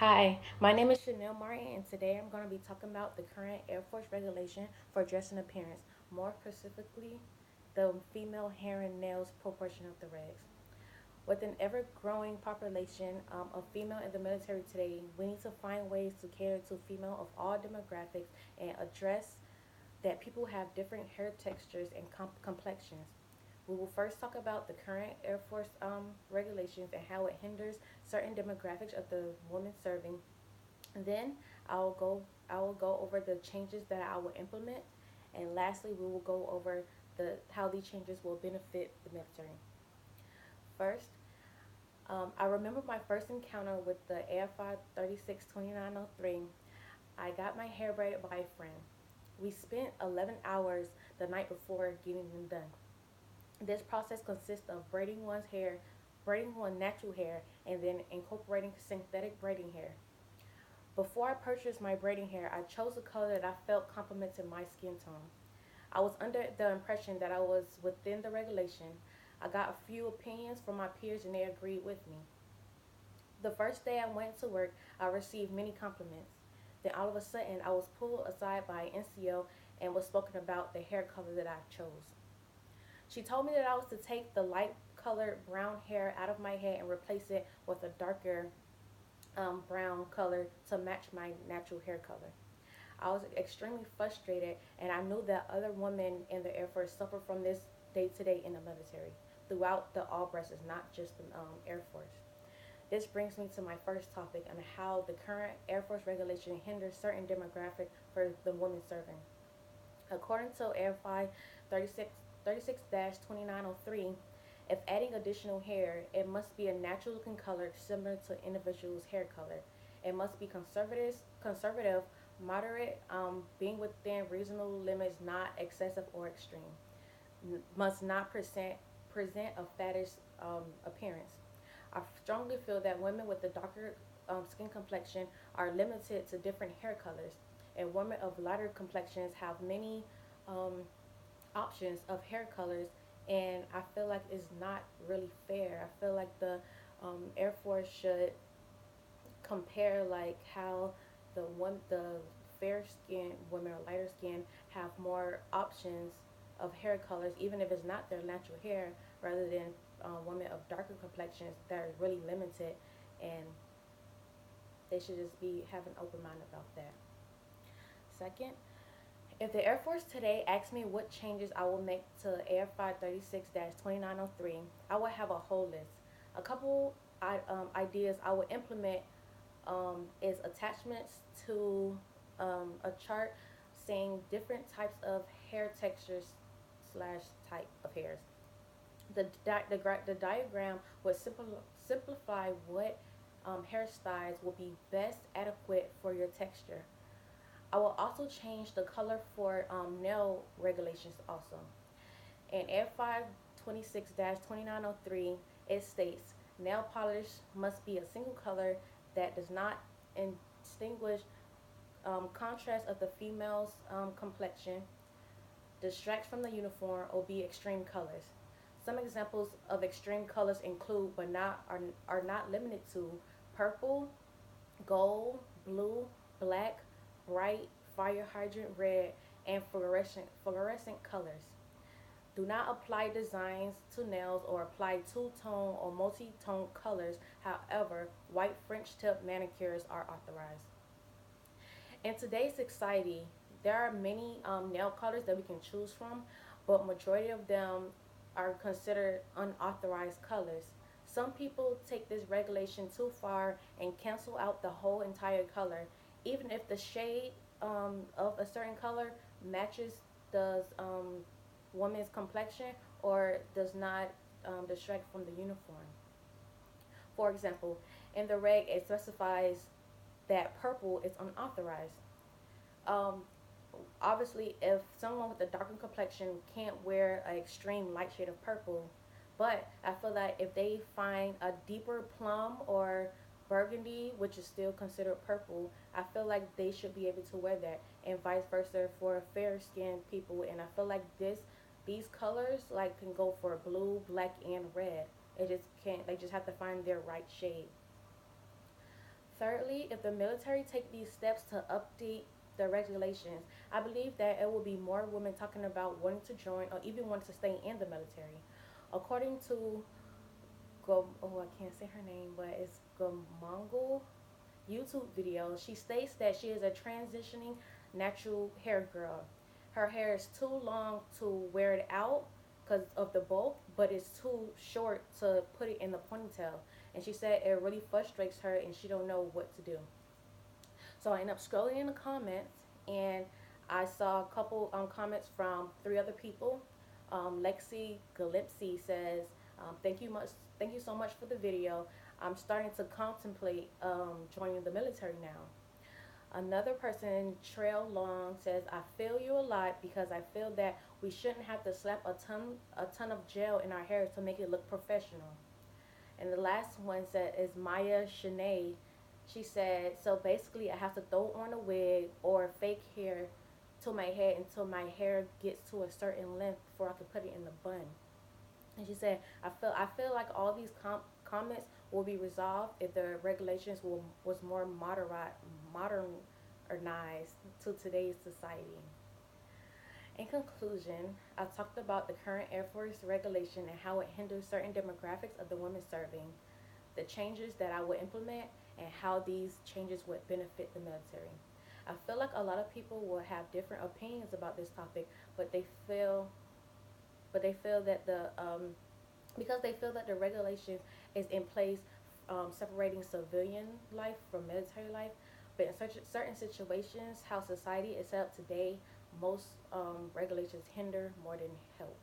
Hi, my name is Chanel Martin, and today I'm going to be talking about the current Air Force regulation for dress and appearance, more specifically, the female hair and nails proportion of the regs. With an ever growing population of female in the military today, we need to find ways to cater to female of all demographics and address that people have different hair textures and complexions. We will first talk about the current Air Force regulations and how it hinders certain demographics of the women serving. And then I will go I will go over the changes that I will implement, and lastly we will go over the how these changes will benefit the military. First, I remember my first encounter with the AFI 362903. I got my hair braided by a friend. We spent 11 hours the night before getting them done. This process consists of braiding one natural hair, and then incorporating synthetic braiding hair. Before I purchased my braiding hair, I chose a color that I felt complemented my skin tone. I was under the impression that I was within the regulation. I got a few opinions from my peers and they agreed with me. The first day I went to work, I received many compliments. Then all of a sudden, I was pulled aside by an NCO and was spoken about the hair color that I chose. She told me that I was to take the light colored brown hair out of my head and replace it with a darker brown color to match my natural hair color. I was extremely frustrated, and I knew that other women in the Air Force suffer from this day to day in the military throughout the all branches, not just the Air Force. This brings me to my first topic on how the current Air Force regulation hinders certain demographic for the women serving. According to AirFi 36-2903, if adding additional hair, it must be a natural looking color similar to individual's hair color. It must be conservative, moderate, being within reasonable limits, not excessive or extreme. Must not present a fattish appearance. I strongly feel that women with a darker skin complexion are limited to different hair colors, and women of lighter complexions have many um, options of hair colors, and I feel like it's not really fair. I feel like the Air Force should compare like how the fair skinned women or lighter skin have more options of hair colors, even if it's not their natural hair, rather than women of darker complexions that are really limited, and they should just be have an open mind about that. Second, if the Air Force today asks me what changes I will make to Air 536-2903, I will have a whole list. A couple ideas I will implement is attachments to a chart saying different types of hair textures slash type of hairs. The diagram would simplify what hairstyles will be best adequate for your texture. I will also change the color for nail regulations also. In Air 526-2903, it states nail polish must be a single color that does not distinguish contrast of the female's complexion, distracts from the uniform, or be extreme colors. Some examples of extreme colors include, but are not limited to, purple, gold, blue, black, bright, fire hydrant red, and fluorescent colors. Do not apply designs to nails or apply two-tone or multi-tone colors. However, white French tip manicures are authorized. In today's society, there are many nail colors that we can choose from, but majority of them are considered unauthorized colors. Some people take this regulation too far and cancel out the whole entire color, even if the shade of a certain color matches the woman's complexion or does not distract from the uniform. For example, in the reg, it specifies that purple is unauthorized. Um, Obviously, if someone with a darker complexion can't wear an extreme light shade of purple, but I feel that if they find a deeper plum or burgundy, which is still considered purple, I feel like they should be able to wear that, and vice versa for fair skinned people. And I feel like these colors like can go for blue, black, and red. It just can't. They just have to find their right shade. Thirdly, if the military take these steps to update the regulations, I believe that it will be more women talking about wanting to join or even wanting to stay in the military. According to I can't say her name, but it's Gomongol YouTube video, she states that she is a transitioning natural hair girl. Her hair is too long to wear it out because of the bulk, but it's too short to put it in the ponytail. And she said it really frustrates her and she don't know what to do. So I ended up scrolling in the comments and I saw a couple comments from three other people. Lexi Galipsy says, thank you so much for the video. I'm starting to contemplate joining the military now. Another person, Trail Long, says, I feel you a lot because I feel that we shouldn't have to slap a ton of gel in our hair to make it look professional. And the last one said is Maya Sinead. She said, so basically I have to throw on a wig or fake hair to my head until my hair gets to a certain length before I can put it in the bun. And she said, I feel like all these comments will be resolved if the regulations was more modernized to today's society. In conclusion, I talked about the current Air Force regulation and how it hinders certain demographics of the women serving, the changes that I would implement, and how these changes would benefit the military. I feel like a lot of people will have different opinions about this topic, but they feel that because they feel that the regulation is in place, separating civilian life from military life. But in certain situations, how society is set up today, most regulations hinder more than help.